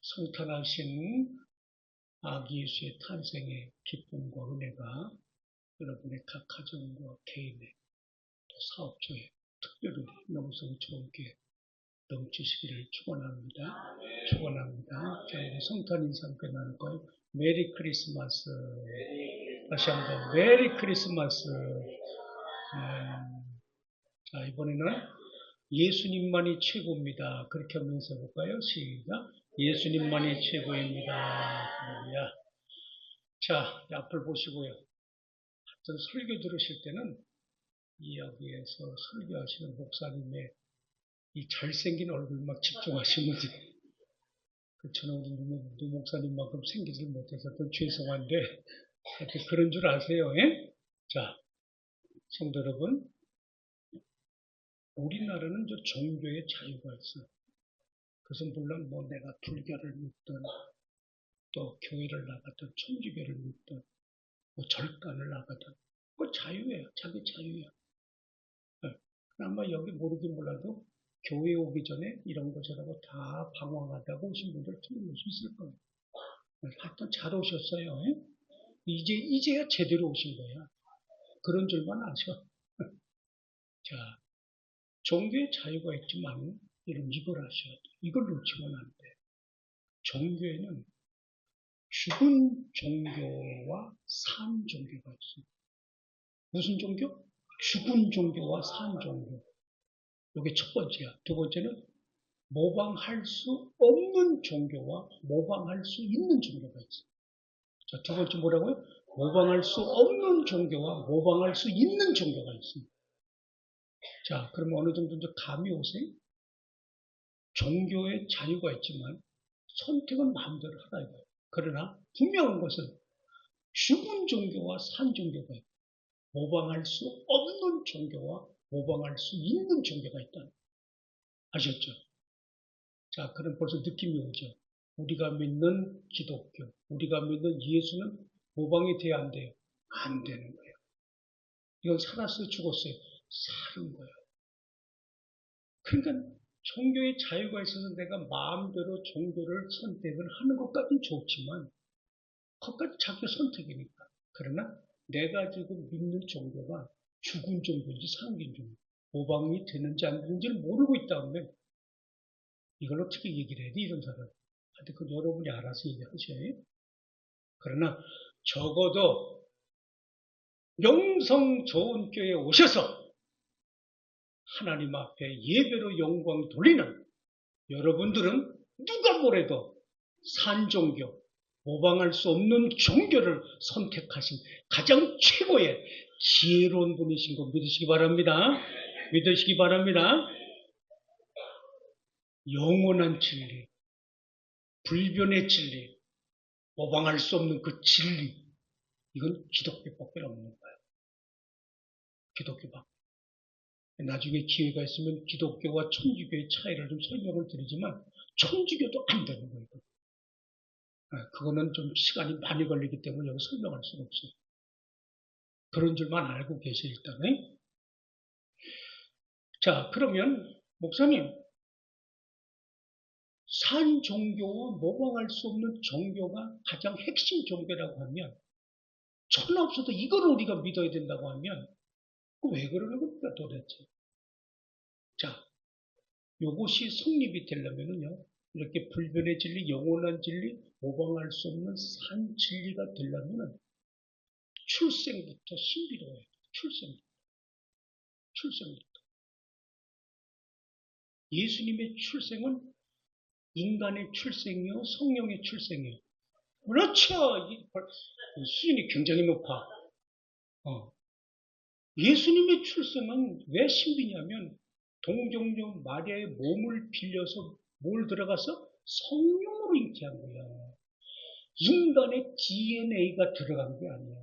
성탄하신 아기 예수의 탄생의 기쁨과 은혜가 여러분의 각 가정과 개인의 또 사업주에 특별히 명성좋게 넘치시기를 축원합니다. 축원합니다. 자, 우리 성탄 인사 함께 나눌까요? 메리 크리스마스. 다시 한번 메리 크리스마스. 자, 이번에는 예수님만이 최고입니다. 그렇게 하면서 해볼까요? 시작. 예수님만이 최고입니다. 할렐루야. 자, 앞을 보시고요. 하여튼 설교 들으실 때는 이 여기에서 설교하시는 목사님의 이 잘생긴 얼굴만 집중하시면 돼요. 저는 우리 누 목사님만큼 생기질 못해서 좀 죄송한데 하여튼 그런 줄 아세요. 예? 자, 성도 여러분, 우리나라는 저 종교의 자유가 있어요. 그것은 물론 뭐 내가 불교를 믿든 또 교회를 나가든 천주교를 믿든 뭐 절간을 나가든 그 자유예요. 자기 자유예요. 네. 아마 여기 모르긴 몰라도 교회 오기 전에 이런 거 저런 다 방황하다가 오신 분들 틀림없이 있을 거예요. 하여튼 잘 오셨어요. 예? 이제야 제대로 오신 거야. 그런 줄만 아셔. 자, 종교의 자유가 있지만 이걸 아셔야 돼. 이걸 놓치면 안 돼. 종교에는 죽은 종교와 산 종교가 있어요. 무슨 종교? 죽은 종교와 산 종교. 이게 첫 번째야. 두 번째는 모방할 수 없는 종교와 모방할 수 있는 종교가 있어요. 자, 두 번째 뭐라고요? 모방할 수 없는 종교와 모방할 수 있는 종교가 있습니다. 자, 그러면 어느 정도 이제 감이 오세요? 종교의 자유가 있지만 선택은 마음대로 하라 이거예요. 그러나 분명한 것은 죽은 종교와 산 종교가 있고 모방할 수 없는 종교와 모방할 수 있는 종교가 있다. 아셨죠? 자, 그럼 벌써 느낌이 오죠. 우리가 믿는 기독교, 우리가 믿는 예수는 모방이 돼야 안 돼요? 안 되는 거예요. 이건 살았어요, 죽었어요? 사는 거예요. 그러니까 종교의 자유가 있어서 내가 마음대로 종교를 선택을 하는 것까지는 좋지만 그것까지 자기 선택이니까. 그러나 내가 지금 믿는 종교가 죽은 종교인지 상긴 종교, 모방이 되는지 안 되는지를 모르고 있다 그러면 이걸 어떻게 얘기를 해야 돼, 이런 사람. 하여튼 그 여러분이 알아서 얘기하셔요. 그러나 적어도 영성 좋은 교회에 오셔서 하나님 앞에 예배로 영광 돌리는 여러분들은 누가 뭐래도 산 종교, 모방할 수 없는 종교를 선택하신 가장 최고의 지혜로운 분이신 거 믿으시기 바랍니다. 믿으시기 바랍니다. 영원한 진리, 불변의 진리, 모방할 수 없는 그 진리, 이건 기독교밖에 없는 거예요. 기독교밖에. 나중에 기회가 있으면 기독교와 천주교의 차이를 좀 설명을 드리지만 천주교도 안 되는 거예요. 그거는 좀 시간이 많이 걸리기 때문에 여기 설명할 수가 없어요. 그런 줄만 알고 계세요, 일단은. 자, 그러면 목사님, 산 종교와 모방할 수 없는 종교가 가장 핵심 종교라고 하면 천하 없어도 이걸 우리가 믿어야 된다고 하면 왜 그러는 겁니까 도대체? 자, 이것이 성립이 되려면요 이렇게 불변의 진리, 영원한 진리, 모방할 수 없는 산 진리가 되려면 출생부터 신비로워요. 출생부터. 예수님의 출생은 인간의 출생이요, 성령의 출생이요. 그렇죠. 수준이 굉장히 높아. 예수님의 출생은 왜 신비냐면 동정녀 마리아의 몸을 빌려서 뭘 들어가서 성령으로 잉태한 거야. 인간의 DNA가 들어간 게 아니야.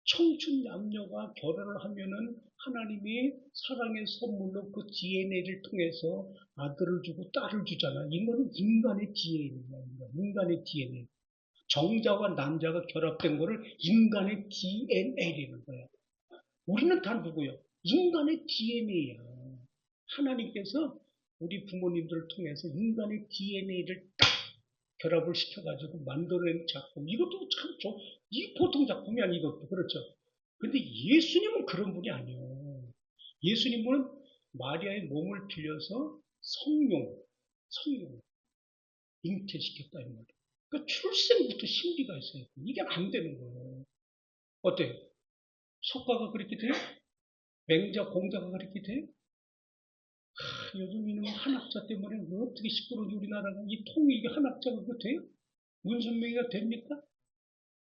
청춘 남녀가 결혼을 하면은 하나님이 사랑의 선물로 그 DNA를 통해서 아들을 주고 딸을 주잖아. 이거는 인간의 DNA야. 인간의 DNA. 정자와 남자가 결합된 거를 인간의 DNA라는 거야. 우리는 다 누구요? 인간의 DNA야. 하나님께서 우리 부모님들을 통해서 인간의 DNA를 딱 결합을 시켜가지고 만들어낸 작품. 이것도 참 이 보통 작품이 아니 이것도 그렇죠. 근데 예수님은 그런 분이 아니에요. 예수님은 마리아의 몸을 빌려서 성령 잉태시켰다 이 말이에요. 그러니까 출생부터 신비가 있어요. 이게 안 되는 거예요. 어때요? 석가가 그렇게 돼요? 맹자 공자가 그렇게 돼요? 요즘 이놈 한학자 때문에 어떻게 시끄러운지 우리나라가 이 통이 이게 한학자가 그거 돼요? 문선명이가 됩니까?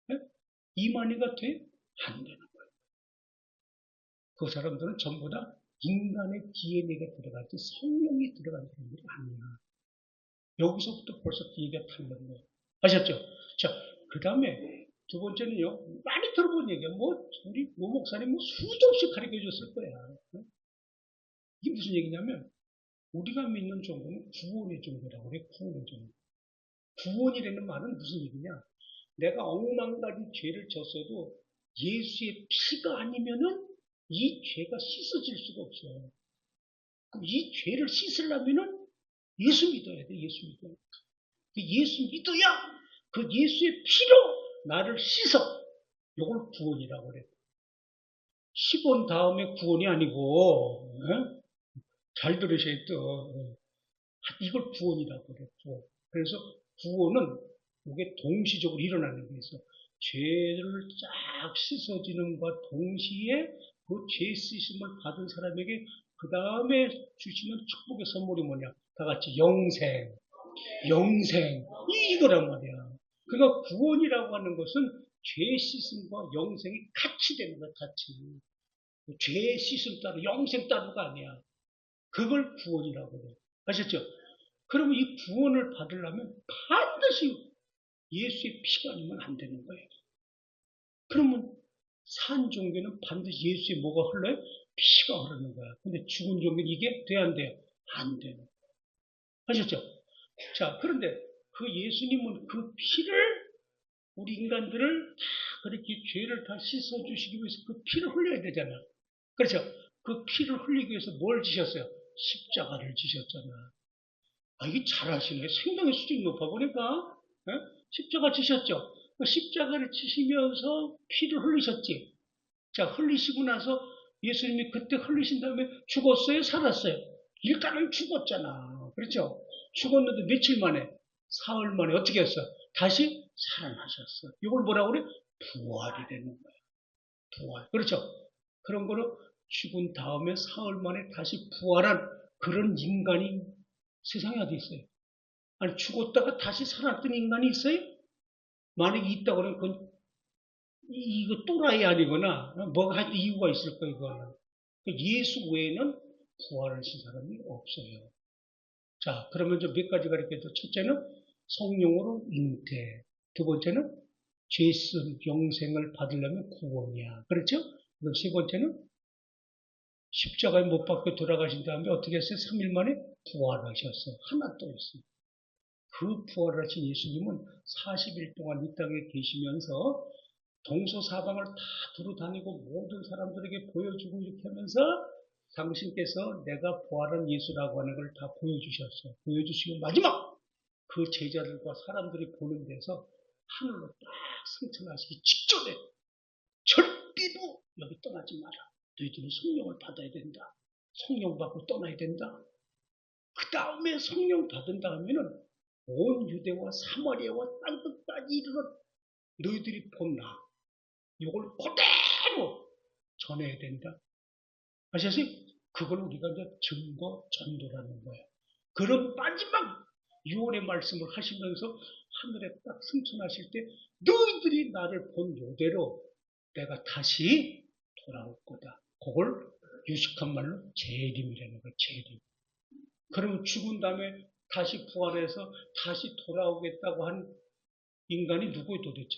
네? 이만희가 돼요? 안 되는 거예요. 그 사람들은 전부 다 인간의 DNA가 들어가지 성령이 들어간 사람들이 아니야. 여기서부터 벌써 얘기가 틀린 거예요. 아셨죠? 자, 그 다음에 두 번째는요, 많이 들어본 얘기야. 우리 모 목사님 수도 없이 가르쳐 줬을 거야. 이게 무슨 얘기냐면, 우리가 믿는 종교는 구원의 종교라고 그래, 구원의 종교. 구원이라는 말은 무슨 얘기냐? 내가 억만가지 죄를 졌어도 예수의 피가 아니면은 이 죄가 씻어질 수가 없어요. 그럼 이 죄를 씻으려면은 예수 믿어야 돼, 예수 믿어야 돼. 예수 믿어야 그 예수의 피로 나를 씻어. 이걸 구원이라고 그래. 10원 다음에 구원이 아니고, 잘 들으셔야 또. 이걸 구원이라고 그래, 구원. 그래서 구원은 이게 동시적으로 일어나는 게 있어. 죄를 쫙 씻어지는과 동시에 그 죄 씻음을 받은 사람에게 그 다음에 주시는 축복의 선물이 뭐냐? 다 같이 영생. 이거란 말이야. 그러니까 구원이라고 하는 것은 죄 씻음과 영생이 같이 되는 거야, 같이. 죄 씻음 따로, 영생 따로가 아니야. 그걸 구원이라고 그래. 아셨죠? 그러면 이 구원을 받으려면 반드시 예수의 피가 아니면 안 되는 거예요. 그러면 산 종교는 반드시 예수의 뭐가 흘러요? 피가 흐르는 거야. 근데 죽은 종교는 이게 돼, 안 돼요? 안 되는 거예요. 아셨죠? 자, 그런데 그 예수님은 그 피를 우리 인간들을 다 그렇게 죄를 다 씻어주시기 위해서 그 피를 흘려야 되잖아. 그렇죠? 그 피를 흘리기 위해서 뭘 지셨어요? 십자가를 지셨잖아. 이게 잘하시네. 생명의 수준이 높아 보니까. 십자가 지셨죠? 그 십자가를 지시면서 피를 흘리셨지. 자, 흘리시고 나서 예수님이 그때 흘리신 다음에 죽었어요? 살았어요? 일단은 죽었잖아. 그렇죠? 죽었는데 며칠 만에, 사흘 만에 어떻게 했어? 다시 살아나셨어. 이걸 뭐라고 그래? 부활이 되는 거야. 부활. 그렇죠? 그런 거로 죽은 다음에 사흘 만에 다시 부활한 그런 인간이 세상에 어디 있어요? 아니, 죽었다가 다시 살았던 인간이 있어요? 만약에 있다 그러면 그건 이거 또라이 아니거나 뭐가 할 이유가 있을 거예요, 이거는. 예수 외에는 부활하신 사람이 없어요. 자, 그러면 몇 가지 가르쳐줘. 첫째는 성령으로 잉태. 두 번째는 죄씀 영생을 받으려면 구원이야. 그렇죠? 그리고 세 번째는 십자가에 못 박혀 돌아가신 다음에 어떻게 했어요? 3일 만에 부활하셨어요. 하나 또 있어요. 그 부활하신 예수님은 40일 동안 이 땅에 계시면서 동서사방을 다 두루다니고 모든 사람들에게 보여주고 이렇게 하면서 당신께서 내가 부활한 예수라고 하는 걸 다 보여주셨어요. 보여주시고 마지막 그 제자들과 사람들이 보는 데서 하늘로 딱 승천하시기 직전에 절대로 여기 떠나지 마라. 너희들은 성령을 받아야 된다. 성령 받고 떠나야 된다. 그 다음에 성령 받은 다음에는 온 유대와 사마리아와 땅끝까지 이르러 너희들이 본 나. 이걸 그대로 전해야 된다. 아시겠어요? 그걸 우리가 이제 증거 전도라는 거예요. 그런 마지막 6월의 말씀을 하시면서 하늘에 딱 승천하실 때 너희들이 나를 본 요대로 내가 다시 돌아올 거다. 그걸 유식한 말로 재림이라는 거예요. 재림. 그러면 죽은 다음에 다시 부활해서 다시 돌아오겠다고 한 인간이 누구예요 도대체?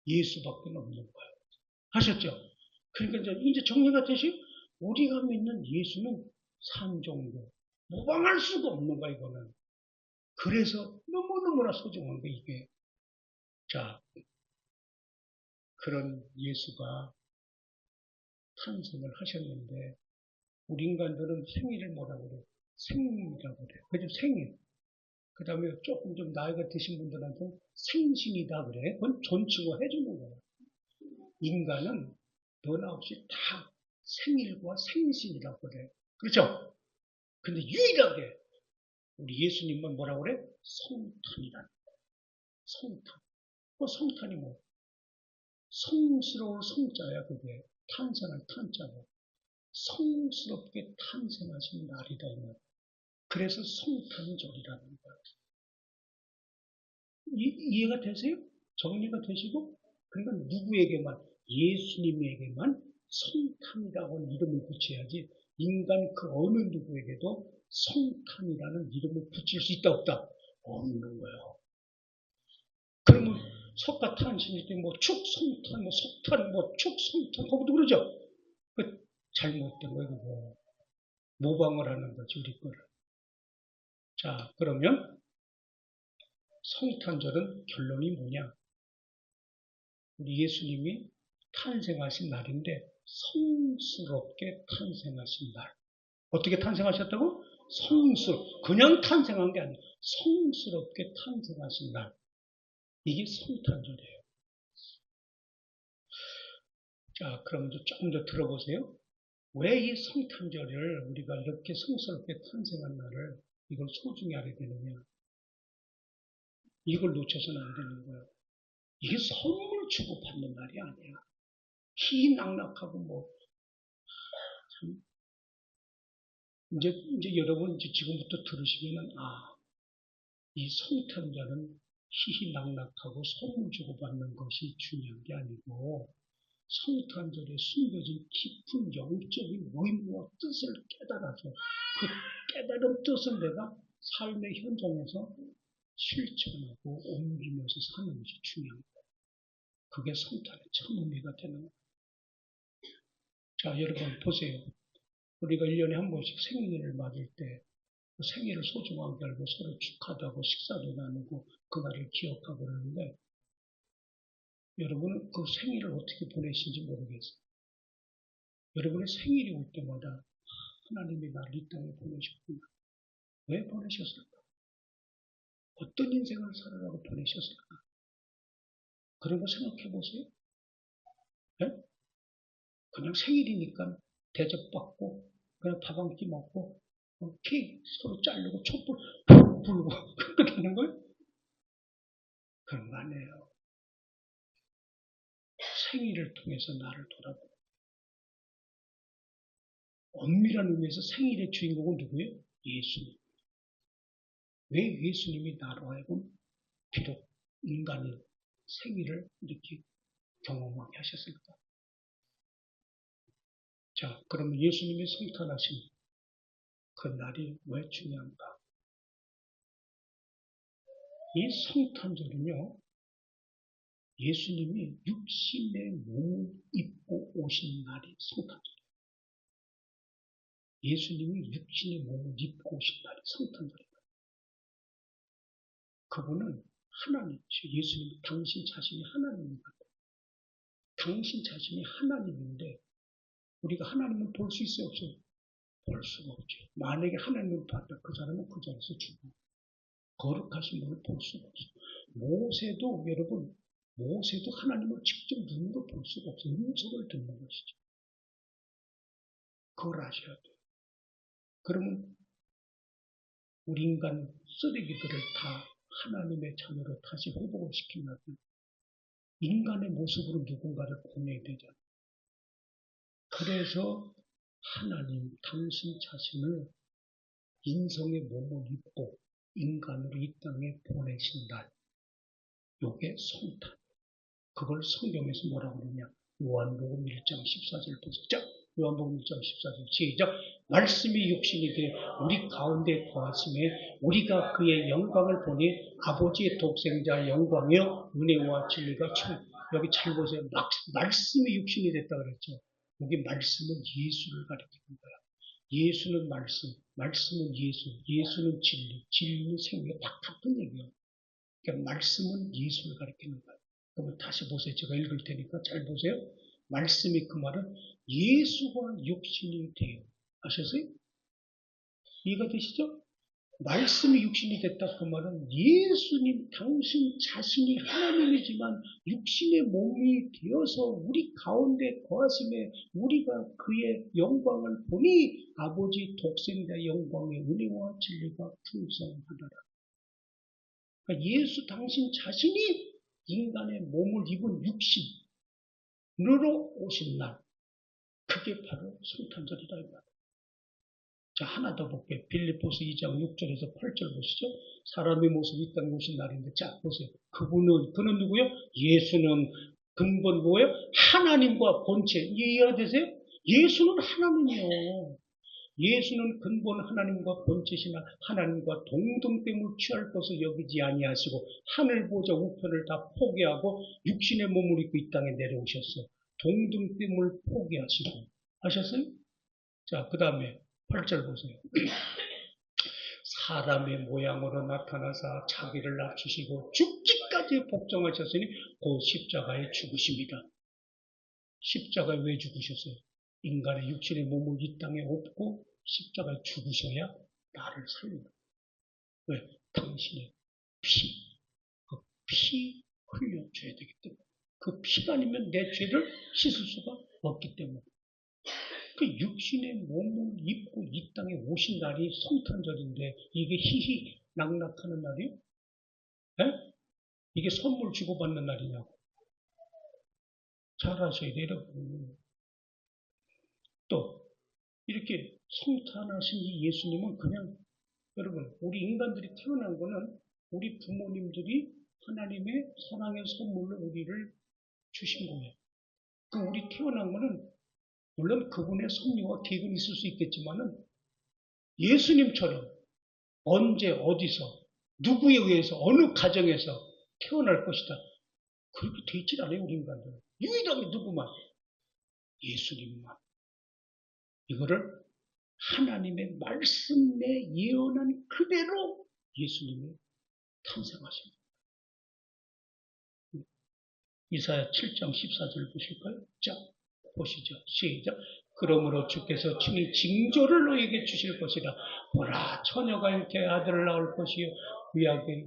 예수밖에 없는 거예요. 하셨죠? 그러니까 이제 정리가 되시 우리가 믿는 예수는 산종교. 무방할 수가 없는 거야, 이거는. 그래서 너무너무나 소중한 거, 이게. 자, 그런 예수가 탄생을 하셨는데, 우리 인간들은 생일을 뭐라고 그래요? 생이라고 그래요. 그죠? 생일. 그 다음에 조금 좀 나이가 드신 분들한테는 생신이다 그래. 그건 존칭을 해주는 거야. 인간은 너나 없이 다 생일과 생신이라고 그래. 그렇죠? 근데 유일하게 우리 예수님만 뭐라고 그래? 성탄이라는 거야. 성탄. 성탄이 뭐? 성스러울 성자야, 그게. 탄생할 탄자고. 성스럽게 탄생하신 날이다, 이 말. 그래서 성탄절이라는 거야. 이해가 되세요? 정리가 되시고? 그러니까 누구에게만, 예수님에게만 성탄이라고 하는 이름을 붙여야지 인간 그 어느 누구에게도 성탄이라는 이름을 붙일 수 있다 없다? 없는 거예요. 그러면 석가탄신일 때 뭐 축성탄, 뭐 석탄, 뭐 축성탄, 그것도 그러죠? 그 잘못된 거예요, 그거. 모방을 하는 거지, 우리 거를. 자, 그러면 성탄절은 결론이 뭐냐? 우리 예수님이 탄생하신 날인데 성스럽게 탄생하신 날. 어떻게 탄생하셨다고? 그냥 탄생한 게 아니에요. 성스럽게 탄생하신 날. 이게 성탄절이에요. 자, 그럼 조금 더 들어보세요. 왜 이 성탄절을 우리가 이렇게 성스럽게 탄생한 날을 이걸 소중히 하게 되느냐? 이걸 놓쳐서는 안 되는 거예요. 이게 선물 주고받는 날이 아니야. 희낙낙하고 뭐, 참, 이제 여러분 지금부터 들으시면은, 이 성탄절은 희희낙낙하고 선물 주고받는 것이 중요한 게 아니고, 성탄절에 숨겨진 깊은 영적인 의미와 뜻을 깨달아서 그 깨달은 뜻을 내가 삶의 현장에서 실천하고 옮기면서 사는 것이 중요합니다. 그게 성탄의 참 의미가 되는 거예요. 자, 여러분 보세요. 우리가 1년에 한 번씩 생일을 맞을 때 그 생일을 소중하게 알고 서로 축하도 하고 식사도 나누고 그날을 기억하고 그러는데 여러분은 그 생일을 어떻게 보내시는지 모르겠어요. 여러분의 생일이 올 때마다 하나님이 나를 이 땅에 보내셨구나. 왜 보내셨을까? 어떤 인생을 살아라고 보내셨을까? 그런 거 생각해 보세요. 네? 그냥 생일이니까 대접받고 그냥 밥 한 끼 먹고 케이크 서로 자르고 촛불 불고 끝나는 거예요? 그런 거 아니에요. 생일을 통해서 나를 돌아보고 엄밀한 의미에서 생일의 주인공은 누구예요? 예수님. 왜 예수님이 나로 하여금 비록 인간의 생일을 이렇게 경험하게 하셨을까? 자, 그러면 예수님이 성탄하신 그 날이 왜 중요한가? 이 성탄절은요, 예수님이 육신의 몸을 입고 오신 날이 성탄절이에요. 예수님이 육신의 몸을 입고 오신 날이 성탄절이에요. 그분은 하나님이죠. 예수님, 당신 자신이 하나님입니다. 당신 자신이 하나님인데 우리가 하나님을 볼 수 있어요? 없어요? 볼 수가 없죠. 만약에 하나님을 봤다, 그 사람은 그 자리에서 죽어. 거룩하신 분을 볼 수가 없어요. 모세도 여러분, 모세도 하나님을 직접 눈으로 볼 수가 없어요. 음성을 듣는 것이죠. 그걸 아셔야 돼요. 그러면 우리 인간 쓰레기들을 다 하나님의 자녀로 다시 회복을 시키려면 인간의 모습으로 누군가를 보내야 되잖아요. 그래서 하나님, 당신 자신을 인성의 몸을 입고 인간으로 이 땅에 보내신 날. 요게 성탄. 그걸 성경에서 뭐라고 그러냐. 요한복음 1장 14절 보시죠. 요한복음 1장 14절 시작. 말씀이 육신이 되어 우리 가운데 거하심에 우리가 그의 영광을 보니 아버지의 독생자 영광이요 은혜와 진리가 여기 잘 보세요. 말씀이 육신이 됐다 그랬죠. 여기 말씀은 예수를 가리키는 거야. 예수는 말씀, 말씀은 예수, 예수는 진리, 진리는 생명. 다 같은 얘기예요. 그러니까 말씀은 예수를 가리키는 거예요. 그럼 다시 보세요. 제가 읽을 테니까 잘 보세요. 말씀이 그 말은 예수가 육신이 돼요. 아셨어요? 이해가 되시죠? 말씀이 육신이 됐다 그 말은 예수님 당신 자신이 하나님이지만 육신의 몸이 되어서 우리 가운데 거하심에 우리가 그의 영광을 보니 아버지 독생자의 영광의 은혜와 진리가 풍성하더라. 그러니까 예수 당신 자신이 인간의 몸을 입은 육신으로 오신 날, 그게 바로 성탄절이다 이 말이에요. 자, 하나 더 볼게요. 빌립보서 2장 6절에서 8절 보시죠. 사람의 모습이 이 땅에 오신 날인데, 자, 보세요. 그는 누구요? 예수는 근본 뭐예요? 하나님과 본체. 이해가 되세요? 예수는 하나님이요. 예수는 근본 하나님과 본체시나 하나님과 동등됨을 취할 것을 여기지 아니하시고 하늘 보좌 우편을 다 포기하고 육신의 몸을 입고 이 땅에 내려오셨어요. 동등됨을 포기하시고. 하셨어요? 자, 그 다음에 8절 보세요. 사람의 모양으로 나타나사 자기를 낮추시고 죽기까지 복종하셨으니 곧 십자가에 죽으십니다. 십자가에 왜 죽으셨어요? 인간의 육신의 몸을 이 땅에 업고 십자가에 죽으셔야 나를 살린다. 왜? 당신의 그 피 흘려줘야 되기 때문에. 그 피가 아니면 내 죄를 씻을 수가 없기 때문에. 그 육신의 몸을 입고 이 땅에 오신 날이 성탄절인데 이게 희희 낙낙하는 날이에요? 에? 이게 선물 주고받는 날이냐고. 잘 아셔야 돼요, 여러분. 또 이렇게 성탄하신 이 예수님은 그냥 여러분 우리 인간들이 태어난 거는 우리 부모님들이 하나님의 사랑의 선물로 우리를 주신 거예요. 그 우리 태어난 거는 물론 그분의 섭리와 계획은 있을 수 있겠지만은 예수님처럼 언제 어디서 누구에 의해서 어느 가정에서 태어날 것이다. 그렇게 돼 있질 않아요, 우리 인간들은. 유일하게 누구만? 예수님만. 이거를 하나님의 말씀에 예언한 그대로 예수님이 탄생하십니다. 이사야 7장 14절 보실까요? 자, 보시죠. 시작. 그러므로 주께서 친히 징조를 너에게 주실 것이라. 보라, 처녀가 이렇게 아들을 낳을 것이요. 구약의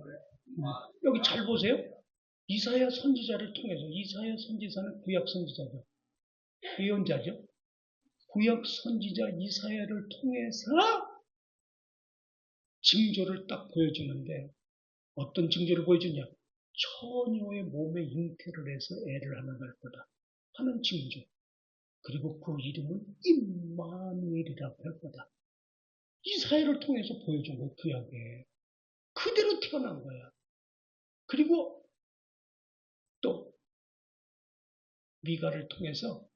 여기 잘 보세요. 이사야 선지자를 통해서, 이사야 선지자는 구약 선지자죠. 예언자죠. 구약 선지자 이사야를 통해서 징조를 딱 보여주는데 어떤 징조를 보여주냐? 처녀의 몸에 잉태를 해서 애를 하나 낳을 거다 하는 징조. 그리고 그 이름은 임마누엘이라고 할 거다. 이사야를 통해서 보여준 거예요. 구약에. 그대로 태어난 거야. 그리고 또 미가를 통해서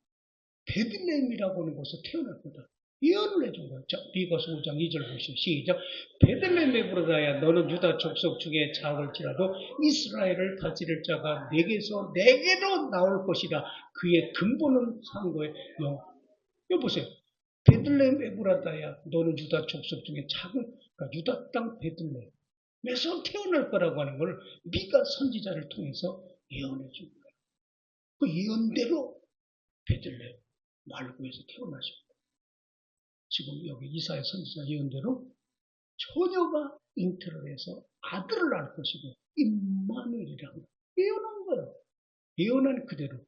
베들레헴이라고 하는 곳에서 태어날 거다. 예언을 해준 거예요. 자, 미가서 5장 2절 보시죠. 시작. 베들레헴 에브라다야 너는 유다 족속 중에 작을지라도 이스라엘을 다스릴 자가 내게로 나올 것이다. 그의 근본은 상고의 영. 여기 보세요. 베들레헴 에브라다야 너는 유다 족속 중에 그러니까 유다 땅 베들레헴에서 태어날 거라고 하는 걸 미가 선지자를 통해서 예언해 준 거예요. 그 예언대로 베들레헴 말구에서 태어나십니다. 지금 여기 이사야 선지자 예언대로 처녀가 잉태를 해서 아들을 낳을 것이고 임마누엘이라고 예언한 거예요. 예언한 그대로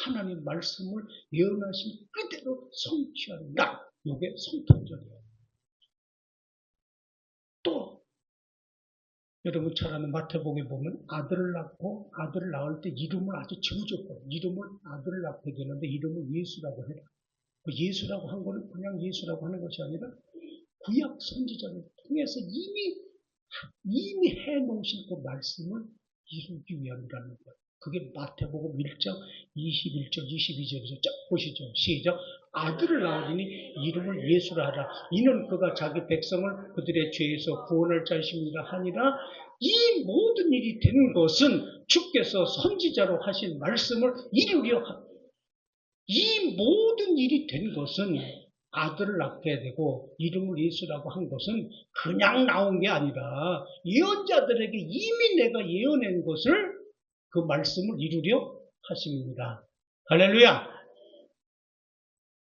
하나님 말씀을 예언하신 그대로 성취하는 날. 이게 성탄절이에요. 또 여러분 잘 아는 마태복음에 보면 아들을 낳고 아들을 낳을 때 이름을 아주 정적으로 이름을 아들을 낳게 되는데 이름을 예수라고 해라. 그 예수라고 한 거는 그냥 예수라고 하는 것이 아니라 구약 선지자를 통해서 이미 해놓으신 그 말씀을 이루기 위함이라는 거예요. 그게 마태복음 1장 21절 22절에서 쫙 보시죠. 시작. 아들을 낳으니 이름을 예수라 하라. 이는 그가 자기 백성을 그들의 죄에서 구원할 자이십니다 하니라. 이 모든 일이 된 것은 주께서 선지자로 하신 말씀을 이루려 합니다. 이 모든 일이 된 것은 아들을 낳게 되고 이름을 예수라고 한 것은 그냥 나온 게 아니라 예언자들에게 이미 내가 예언한 것을 그 말씀을 이루려 하십니다. 할렐루야!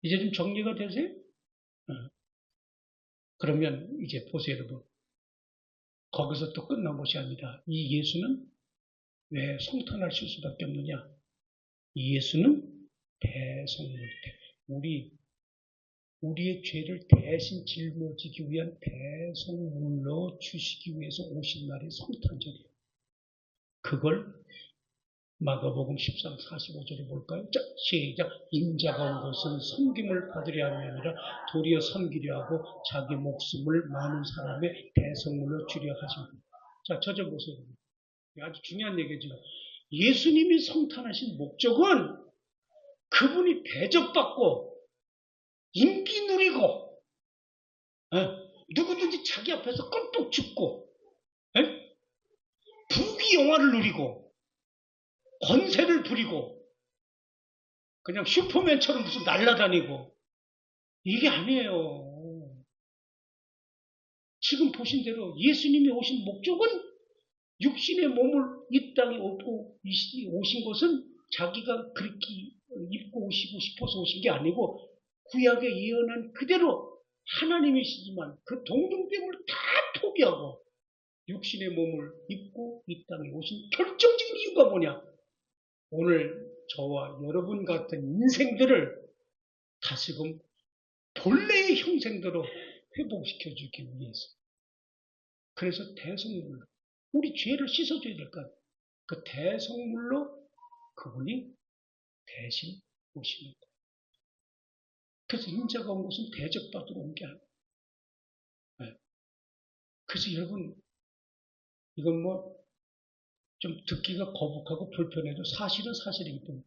이제 좀 정리가 되세요? 그러면 이제 보세요, 여러분. 거기서 또 끝난 것이 아니라 이 예수는 왜 성탄하실 수밖에 없느냐? 이 예수는 대성물, 우리의 죄를 대신 짊어지기 위한 대성물로 주시기 위해서 오신 날이 성탄절이에요. 그걸 마가복음 13, 45절에 볼까요? 자, 시작. 인자가 온 것은 섬김을 받으려 함이 아니라 도리어 섬기려 하고 자기 목숨을 많은 사람의 대성물로 주려 하십니다. 자, 저절 보세요. 아주 중요한 얘기죠. 예수님이 성탄하신 목적은 그분이 대접받고 인기 누리고 누구든지 자기 앞에서 껌뻑 죽고 부귀 영화를 누리고 권세를 부리고 그냥 슈퍼맨처럼 무슨 날아다니고 이게 아니에요. 지금 보신 대로 예수님이 오신 목적은 육신의 몸을 이 땅에 오신 것은 자기가 그렇게 입고 오시고 싶어서 오신 게 아니고 구약에 예언한 그대로 하나님이시지만 그 동등됨을 다 포기하고 육신의 몸을 입고 이 땅에 오신 결정적인 이유가 뭐냐? 오늘 저와 여러분 같은 인생들을 다시금 본래의 형생대로 회복시켜주기 위해서. 그래서 대성물로 우리 죄를 씻어줘야 될 것 같아요. 그 대성물로 그분이 대신 오시는 거예요. 그래서 인자가 온 것은 대접받으러 온 게 아니에요. 그래서 여러분 이건 좀 듣기가 거북하고 불편해도 사실은 사실이기 때문에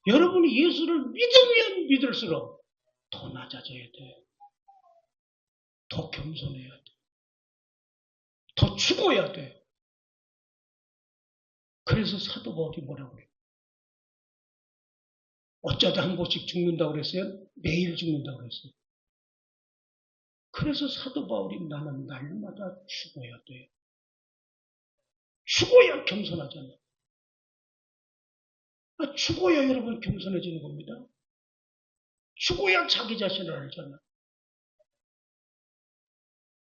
여러분이 예수를 믿으면 믿을수록 더 낮아져야 돼. 더 겸손해야 돼. 더 죽어야 돼. 그래서 사도 바울이 뭐라고 그래요? 어쩌다 한 번씩 죽는다고 그랬어요? 매일 죽는다고 그랬어요. 그래서 사도 바울이 나는 날마다 죽어야 돼. 죽어야 겸손하잖아. 죽어야 여러분 겸손해지는 겁니다. 죽어야 자기 자신을 알잖아.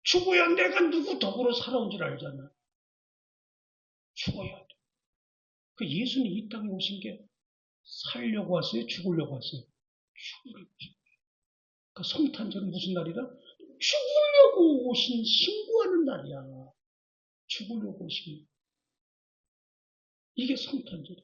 죽어야 내가 누구 덕으로 살아온 줄 알잖아. 죽어야 돼. 그 예수님 이 땅에 오신 게 살려고 왔어요? 죽으려고 왔어요? 죽으려고. 그 성탄절은 무슨 날이다? 죽으려고 오신 신고하는 날이야. 죽으려고 오신. 이게 성탄절이야.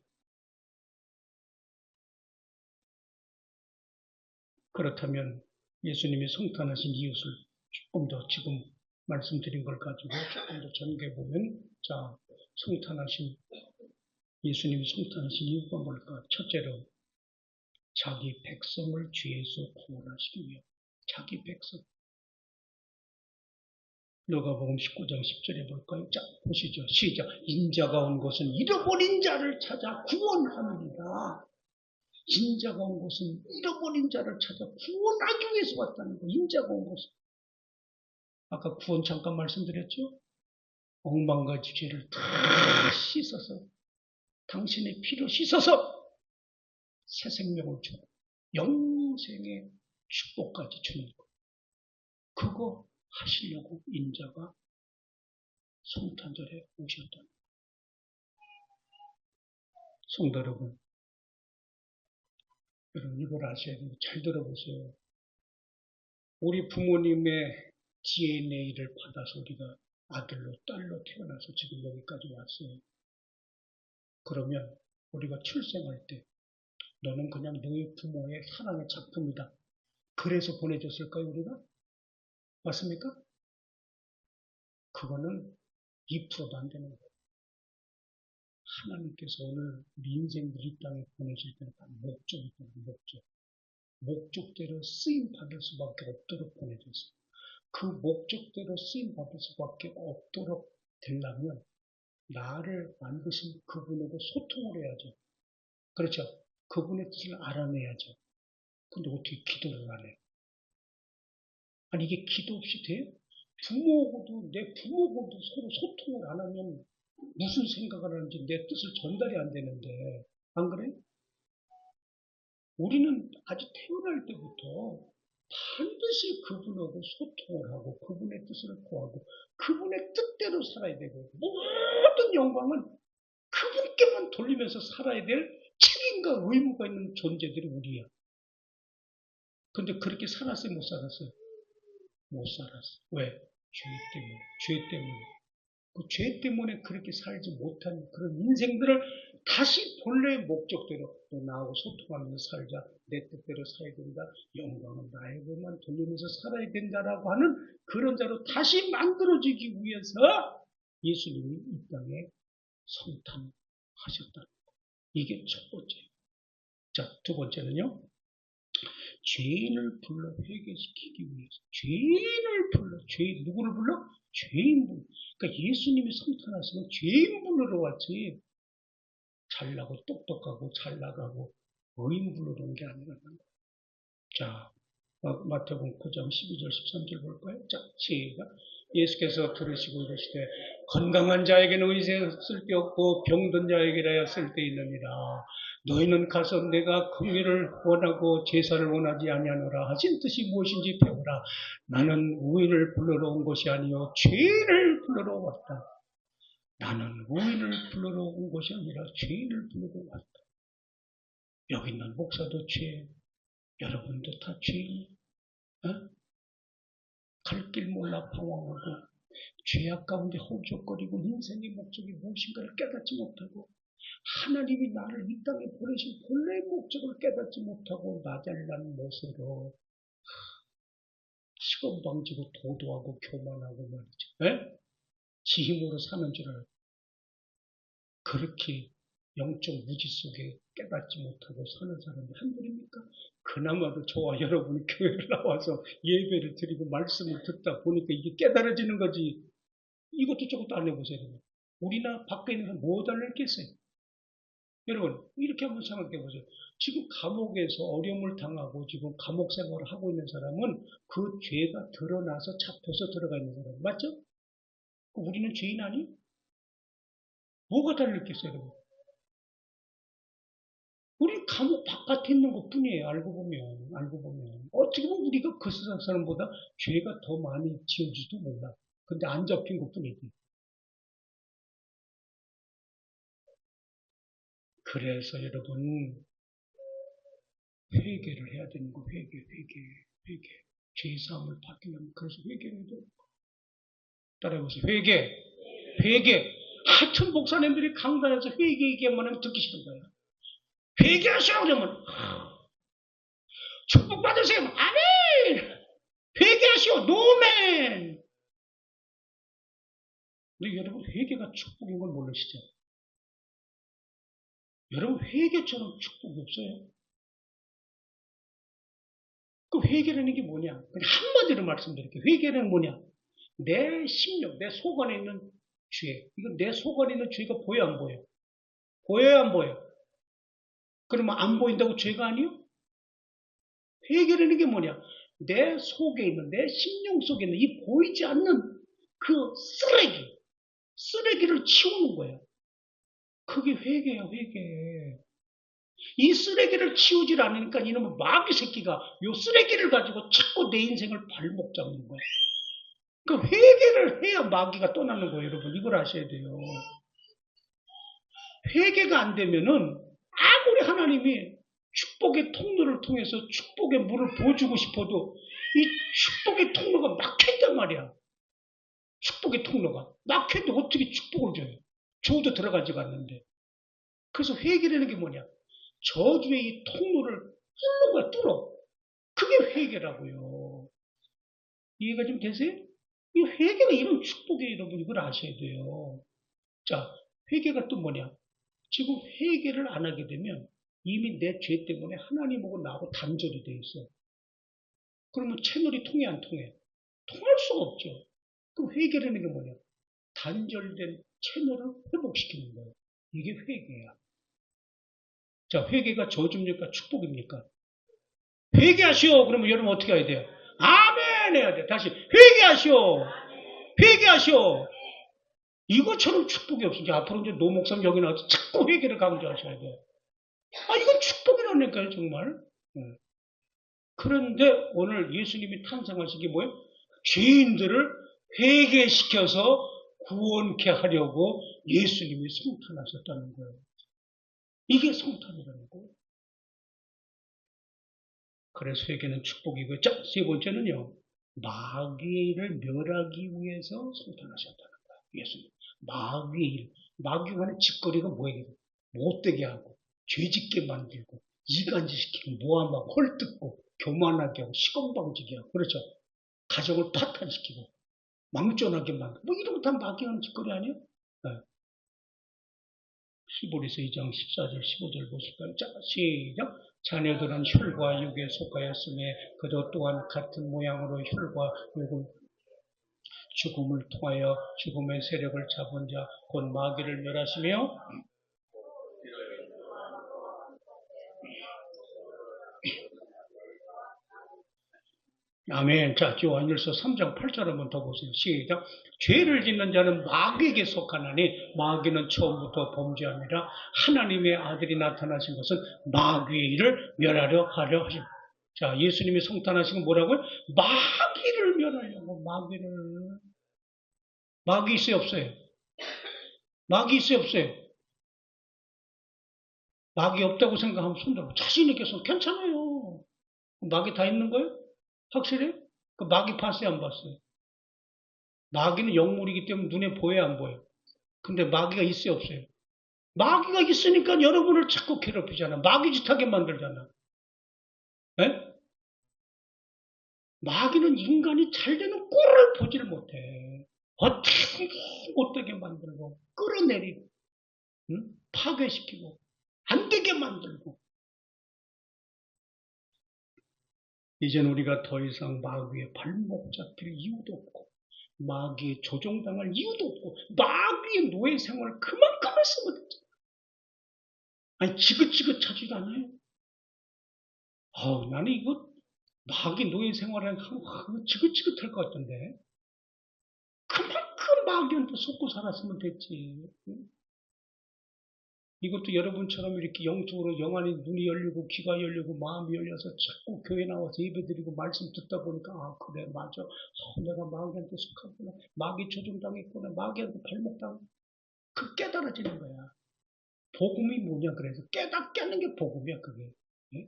그렇다면 예수님이 성탄하신 이웃을 조금 더 지금 말씀드린 걸 가지고 조금 더 전개해보면, 자, 예수님이 성탄하신 이유가 뭘까? 첫째로, 자기 백성을 죄에서 구원하시기 위해. 자기 백성. 누가복음 19장 10절에 볼까요? 자, 보시죠. 시작. 인자가 온 것은 잃어버린 자를 찾아 구원하느니라. 인자가 온 것은 잃어버린 자를 찾아 구원하기 위해서 왔다는 거. 인자가 온 것은. 아까 구원 잠깐 말씀드렸죠? 억만가지 죄를 다 씻어서 당신의 피로 씻어서 새 생명을 주고 영생의 축복까지 주는 거. 그거 하시려고 인자가 성탄절에 오셨다. 성도 여러분, 이걸 아셔야 돼요. 잘 들어보세요. 우리 부모님의 DNA를 받아서 우리가 아들로 딸로 태어나서 지금 여기까지 왔어요. 그러면 우리가 출생할 때 너는 그냥 너희 부모의 사랑의 작품이다. 그래서 보내줬을까요, 우리가? 맞습니까? 그거는 2%도 안 되는 거예요. 하나님께서 오늘 우리 인생을 이 땅에 보내실 때는 목적이 있다는 목적. 목적대로 쓰임받을 수밖에 없도록 보내줬어요. 그 목적대로 쓰임받을 수밖에 없도록 되려면 나를 만드신 그분하고 소통을 해야죠. 그렇죠? 그분의 뜻을 알아내야죠. 근데 어떻게 기도를 안 해? 아니 이게 기도 없이 돼요? 내 부모하고도 서로 소통을 안 하면 무슨 생각을 하는지 내 뜻을 전달이 안 되는데 안 그래? 우리는 아주 태어날 때부터 반드시 그분하고 소통을 하고 그분의 뜻을 구하고 그분의 뜻대로 살아야 되고 모든 영광은 그분께만 돌리면서 살아야 될 책임과 의무가 있는 존재들이 우리야. 근데 그렇게 살았어요? 못 살았어요? 못 살았어. 왜? 죄 때문에. 죄 때문에. 그 죄 때문에 그렇게 살지 못한 그런 인생들을 다시 본래의 목적대로 또 나하고 소통하면서 살자. 내 뜻대로 살아야 된다. 영광은 나에게만 돌리면서 살아야 된다라고 하는 그런 자로 다시 만들어지기 위해서 예수님이 이 땅에 성탄하셨다. 이게 첫 번째. 자, 두 번째는요. 죄인을 불러 회개시키기 위해서. 죄인을 불러. 누구를 불러? 죄인 불러. 그러니까 예수님이 성탄하시면 죄인 불러러 왔지. 잘나고 똑똑하고 잘나가고 의인 불러러 온 게 아니라는 거예요. 자, 마태복음 9장 12절 13절 볼까요? 자, 시작. 예수께서 들으시고 이르시되 건강한 자에게는 의사가 쓸데없고 병든 자에게라야 쓸데있느니라. 너희는 가서 내가 긍휼을 원하고 제사를 원하지 아니하노라 하신 뜻이 무엇인지 배우라. 나는 의인을 불러러 온 것이 아니요 죄인을 불러러 왔다. 나는 의인을 불러러 온 것이 아니라 죄인을 불러러 왔다. 여기 있는 목사도 죄, 여러분도 다 죄인. 갈 길 몰라 방황하고 죄악 가운데 홀쭉거리고 인생의 목적이 무엇인가를 깨닫지 못하고 하나님이 나를 이 땅에 보내신 본래의 목적을 깨닫지 못하고 나잘난 모습으로 시건방지고 도도하고 교만하고 말이죠. 지 힘으로 사는 줄 알고 그렇게 영적 무지 속에 깨닫지 못하고 사는 사람이 한둘입니까? 그나마도 저와 여러분이 교회를 나와서 예배를 드리고 말씀을 듣다 보니까 이게 깨달아지는 거지. 이것도 저것도 안 해보세요. 우리나 밖에 있는 사람 뭐 달라있겠어요? 여러분 이렇게 한번 생각해 보세요. 지금 감옥에서 어려움을 당하고 지금 감옥 생활을 하고 있는 사람은 그 죄가 드러나서 잡혀서 들어가 있는 사람 맞죠? 우리는 죄인 아니? 뭐가 달라있겠어요? 여러분? 우리 감옥 바깥에 있는 것 뿐이에요. 알고 보면. 어떻게 보면 우리가 그 세상 사람보다 죄가 더 많이 지어지도 몰라. 근데 안 잡힌 것 뿐이지. 그래서 여러분, 회개를 해야 되는 거, 회개. 죄사함을 받으려면, 그래서 회개를 해야 돼요. 따라해보세요. 회개. 하여튼 목사님들이 강단에서 회개 얘기하면 하면 듣기 싫은 거예요. 회개하시라고 그러면, 축복 받으세요. 아멘! 회개하시오. 노멘! 근데 여러분, 회개가 축복인 걸 모르시죠? 여러분, 회개처럼 축복이 없어요? 그 회개라는 게 뭐냐? 그냥 한마디로 말씀드릴게요. 회개는 뭐냐? 내 심령, 내 속 안에 있는 죄. 이건 내 속 안에 있는 죄가 보여, 안 보여? 보여요, 안 보여? 그러면 안 보인다고 죄가 아니요? 회개라는 게 뭐냐? 내 속에 있는, 내 심령 속에 있는 이 보이지 않는 그 쓰레기를 치우는 거예요. 그게 회개야, 회개. 이 쓰레기를 치우질 않으니까 이놈의 마귀 새끼가 이 쓰레기를 가지고 자꾸 내 인생을 발목 잡는 거야. 그 회개를 해야 마귀가 떠나는 거예요, 여러분. 이걸 아셔야 돼요. 회개가 안 되면은 아무리 하나님이 축복의 통로를 통해서 축복의 물을 부어주고 싶어도 이 축복의 통로가 막혀있단 말이야. 축복의 통로가. 막혀도 어떻게 축복을 줘요? 줘도 들어가지가 않는데. 그래서 회개라는 게 뭐냐? 저주의 이 통로를 뚫는 거야, 뚫어. 그게 회개라고요. 이해가 좀 되세요? 이 회개가 이런 축복이에요, 여러분. 이걸 아셔야 돼요. 자, 회개가 또 뭐냐? 지금 회개를 안 하게 되면 이미 내 죄 때문에 하나님하고 나하고 단절이 돼 있어. 그러면 채널이 통해, 안 통해? 통할 수가 없죠. 그럼 회개라는 게 뭐냐? 단절된 채널을 회복시키는 거예요. 이게 회개야. 자, 회개가 저주입니까? 축복입니까? 회개하시오. 그러면 여러분 어떻게 해야 돼요? 아멘 해야 돼. 다시 회개하시오. 회개하시오. 이것처럼 축복이 없으니까 앞으로 이제 노 목사님 여기 나와서 자꾸 회개를 강조하셔야 돼요. 이건 축복이라니까요, 정말. 그런데 오늘 예수님이 탄생하신 게 뭐예요? 죄인들을 회개시켜서 구원케 하려고 예수님이 성탄하셨다는 거예요. 이게 성탄이라는 거예요. 그래서 회개는 축복이고, 자, 세 번째는요, 마귀를 멸하기 위해서 성탄하셨다는 거예요. 예수님. 마귀가 하는 짓거리가 뭐예요? 못되게 하고, 죄짓게 만들고, 이간질시키고, 모함하고, 헐뜯고, 교만하게 하고, 시건방지게 하고, 그렇죠? 가정을 파탄시키고, 망존하게 만들고, 뭐 이런 거 다 마귀가 하는 짓거리 아니에요? 네. 히브리서 2장 14절 15절 보실까요? 자, 시작. 자녀들은 혈과 육에 속하였으며 그도 또한 같은 모양으로 혈과 육은 죽음을 통하여 죽음의 세력을 잡은 자 곧 마귀를 멸하시며 아멘. 자, 요한일서 3장 8절 한번 더 보세요. 시작. 죄를 짓는 자는 마귀에게 속하나니 마귀는 처음부터 범죄함이라 하나님의 아들이 나타나신 것은 마귀의 일을 멸하려 하려 하십니다. 자, 예수님이 성탄하신 건 뭐라고요? 마귀를 멸하려고, 마귀를. 마귀 있어요, 없어요? 마귀 있어요, 없어요? 마귀 없다고 생각하면 손들어. 자신있게 손, 괜찮아요. 마귀 다 있는 거예요? 확실해? 그 마귀 봤어요, 안 봤어요? 마귀는 영물이기 때문에 눈에 보여야 안 보여요? 근데 마귀가 있어요, 없어요? 마귀가 있으니까 여러분을 자꾸 괴롭히잖아. 마귀짓하게 만들잖아. 에? 마귀는 인간이 잘 되는 꼴을 보지를 못해. 어떻게 못되게 만들고, 끌어내리고, 응? 파괴시키고, 안 되게 만들고. 이제는 우리가 더 이상 마귀의 발목 잡힐 이유도 없고, 마귀의 조종당할 이유도 없고, 마귀의 노예 생활을 그만큼 했으면 됐잖아. 아니, 지긋지긋하지도 않아요? 나는 이거, 마귀 노예 생활을 하면 지긋지긋할 것 같던데. 그만큼 마귀한테 속고 살았으면 됐지. 이것도 여러분처럼 이렇게 영적으로 영안이 눈이 열리고 귀가 열리고 마음이 열려서 자꾸 교회 나와서 예배드리고 말씀 듣다 보니까 그래 맞아. 내가 마귀한테 속하구나. 마귀 조종당했구나. 마귀한테 발목당. 그 깨달아지는 거야. 복음이 뭐냐 그래서 깨닫게 하는 게 복음이야 그게. 네?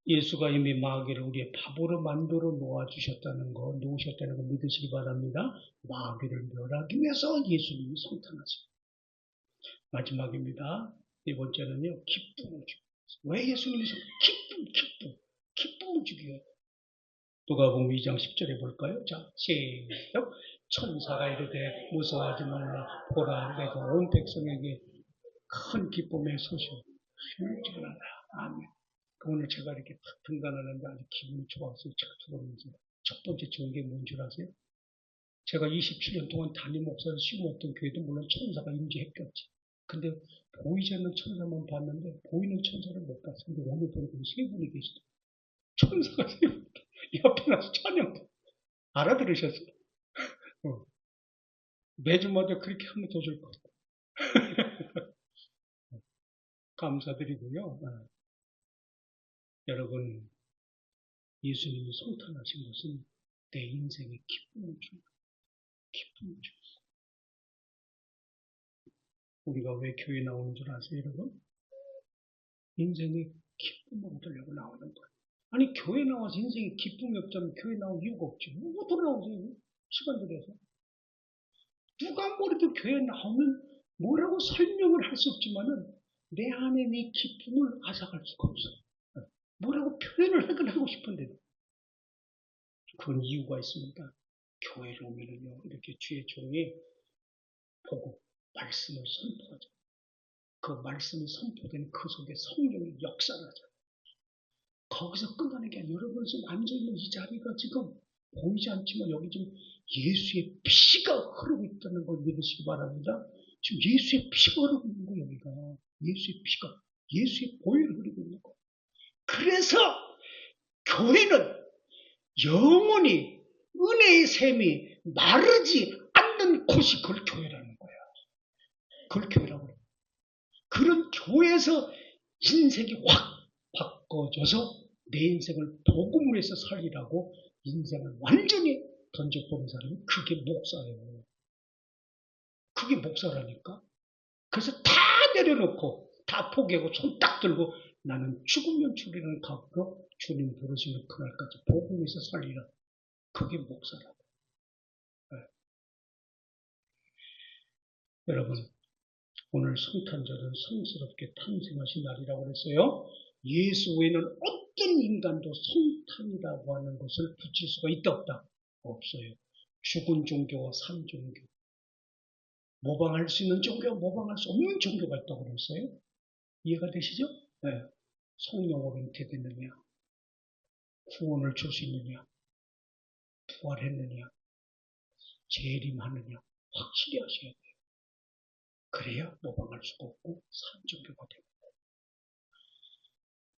예수가 이미 마귀를 우리의 밥으로 만들어 놓으셨다는 거 믿으시기 바랍니다. 마귀를 멸하기 위해서 예수님이 성탄하십니다. 마지막입니다. 네 번째는요, 기쁨을 주기. 왜 예수님이 기쁨을 주기 위해? 누가복음 2장 10절에 볼까요? 자, 시작. 천사가 이르되 무서워하지 말라. 보라, 내가 온 백성에게 큰 기쁨의 소식을 전한다. 아멘. 오늘 제가 이렇게 탁 등단하는데 아주 기분이 좋았어요. 제가 들어오면서. 첫 번째 좋은 게 뭔 줄 아세요? 제가 27년 동안 담임 목사를 심었던 교회도 물론 천사가 임재했겠지. 근데 보이지 않는 천사만 봤는데 보이는 천사를 못 봤어요. 근데 오늘 보니까 세 분이 계시더라고요. 천사가 세 분. 옆에 나서 찬양 알아들으셨어요? 매주마다 그렇게 하면 더 줄 것 같아요. 감사드리고요. 여러분, 예수님이 성탄하신 것은 내 인생에 기쁨을 줍니다. 기쁨을 줍니다. 우리가 왜 교회 나오는 줄 아세요, 여러분? 인생에 기쁨을 얻으려고 나오는 거예요. 아니, 교회 나와서 인생에 기쁨이 없다면 교회 나올 이유가 없죠. 뭐 돌아오세요? 시간 들여서. 누가 뭐래도 교회 나오면 뭐라고 설명을 할 수 없지만은 내 안에 내 기쁨을 앗아갈 수가 없어요. 뭐라고 표현을 하고 싶은데도. 그런 이유가 있습니다. 교회를 오면은요, 이렇게 주의 종이 보고 말씀을 선포하죠. 그 말씀이 선포된 그 속에 성령이 역사하죠. 거기서 끝나는 게 아니라 여러분 지금 앉아있는 이 자리가 지금 보이지 않지만 여기 지금 예수의 피가 흐르고 있다는 걸 믿으시기 바랍니다. 지금 예수의 피가 흐르고 있는 거예요, 여기가. 예수의 피가. 예수의 보혈이 흐르고 있는 거예요. 그래서 교회는 영원히 은혜의 샘이 마르지 않는 곳이 그걸 교회라는 거야. 그걸 교회라고 그래요. 그런 교회에서 인생이 확 바꿔져서 내 인생을 복음을 위해서 살리라고 인생을 완전히 던져버린 사람이 그게 목사예요. 그게 목사라니까. 그래서 다 내려놓고 다 포기하고 손 딱 들고 나는 죽으면 죽이라는 각오로 주님 부르시는 그날까지 복음을 위해서 살리라. 그게 목사라고. 네. 여러분, 오늘 성탄절은 성스럽게 탄생하신 날이라고 그랬어요. 예수 외에는 어떤 인간도 성탄이라고 하는 것을 붙일 수가 있다 없다? 없어요. 죽은 종교와 산 종교. 모방할 수 있는 종교와 모방할 수 없는 종교가 있다고 그랬어요. 이해가 되시죠? 네. 성령으로 잉태됐느냐, 구원을 줄 수 있느냐, 부활했느냐, 재림하느냐 확실히 하셔야 돼요. 그래야 모방할 수가 없고 산 종교가 됩니다.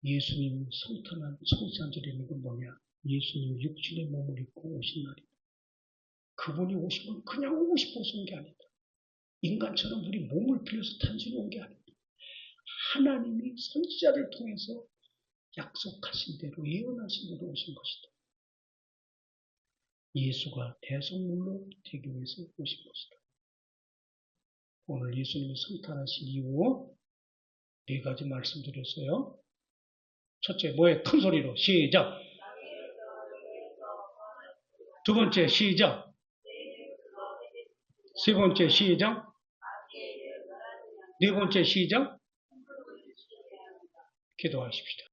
예수님 성탄한 성탄절이라는 건 뭐냐? 예수님 육신의 몸을 입고 오신 날입니다. 그분이 오신 건 그냥 오고 싶어서 온 게 아니다. 인간처럼 우리 몸을 빌려서 단순히 온 게 아닙니다. 하나님이 선지자를 통해서 약속하신 대로 예언하신 대로 오신 것이다. 예수가 대성물로 되기 위해서 오신 것이다. 오늘 예수님이 성탄하신 이후 4가지 말씀드렸어요. 첫째, 뭐예요? 큰 소리로 시작. 두 번째 시작. 세 번째 시작. 네 번째 시작. 기도하십시다.